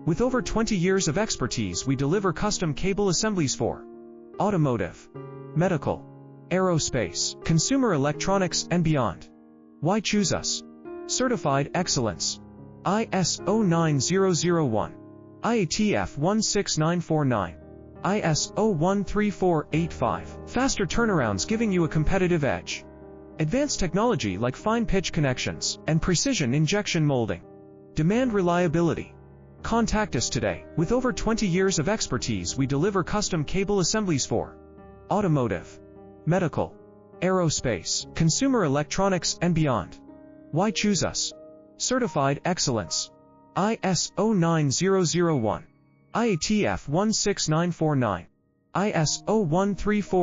With over 20 years of expertise, we deliver custom cable assemblies for automotive, medical, aerospace, consumer electronics, and beyond. Why choose us? Certified excellence. ISO 9001, IATF 16949, ISO 13485. Faster turnarounds giving you a competitive edge. Advanced technology like fine pitch connections and precision injection molding. Demand reliability. Contact us today. With over 20 years of expertise, we deliver custom cable assemblies for automotive, medical, aerospace, consumer electronics, and beyond. Why choose us? Certified excellence. ISO 9001, IATF 16949, ISO 13485.